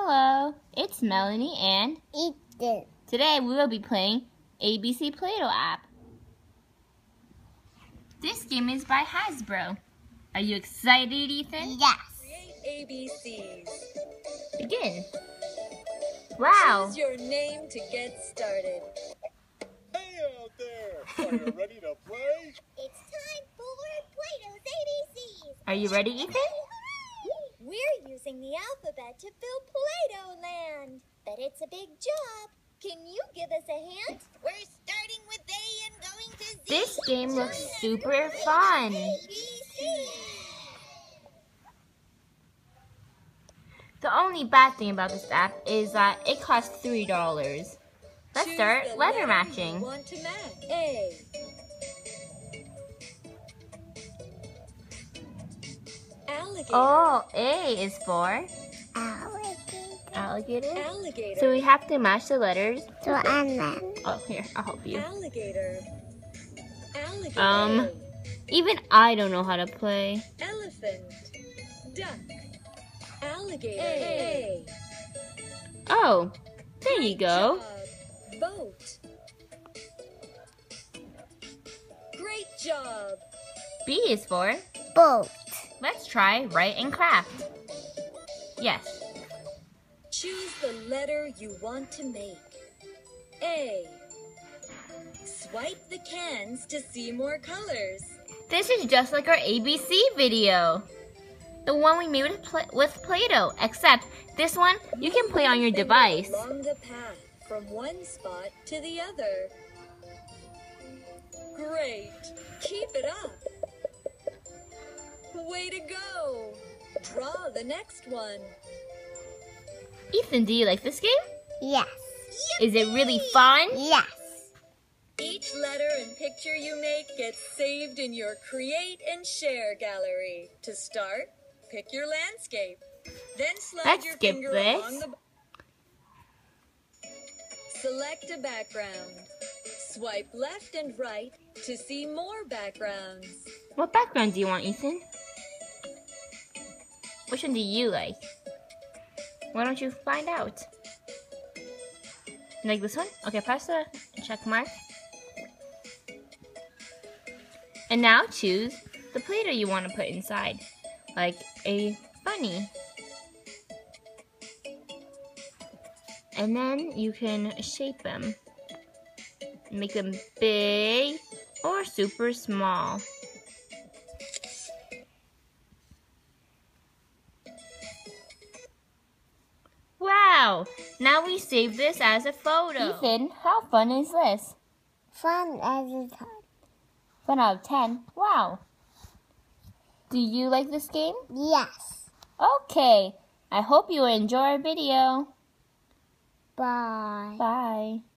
Hello, it's Melanie and Ethan. Today we will be playing ABC Play-Doh app. This game is by Hasbro. Are you excited, Ethan? Yes. Create ABCs. Begin. Wow. Choose your name to get started. Hey out there! Are you ready to play? It's time for Play-Doh's ABCs. Are you ready, Ethan? We're using the alphabet to fill Play-Doh land. But it's a big job. Can you give us a hint? We're starting with A and going to Z. This game looks super fun. The only bad thing about this app is that it costs $3. Let's Choose start the letter letter matching. you want to match. A. Alligator. Oh, A is for alligator. Alligator. So we have to match the letters. So Anna. Oh, here, I'll help you. Alligator. Alligator. Even I don't know how to play. Elephant. Duck. Alligator. A. Oh, there you go. Job. Boat. Great job. B is for, Boat. let's try write and craft. Yes. Choose the letter you want to make. A. Swipe the cans to see more colors. This is just like our ABC video. The one we made with Play-Doh, except this one you can play on your Finger device. Along the path from one spot to the other. Great. Keep it up. Way to go. Draw the next one. Ethan, do you like this game? Yes. Is it really fun? Yes. Each letter and picture you make gets saved in your Create and Share gallery. To start, pick your landscape. Then slide Let's your skip finger this. along the... Select a background. Swipe left and right to see more backgrounds. What background do you want, Ethan? Which one do you like? Why don't you find out? You like this one? Okay, press the check mark. And now choose the Play-Doh you want to put inside, like a bunny. And then you can shape them. Make them big or super small. Wow! Now we save this as a photo. Ethan, how fun is this? Fun as a time. Fun out of 10. Wow. Do you like this game? Yes. Okay. I hope you enjoy our video. Bye. Bye.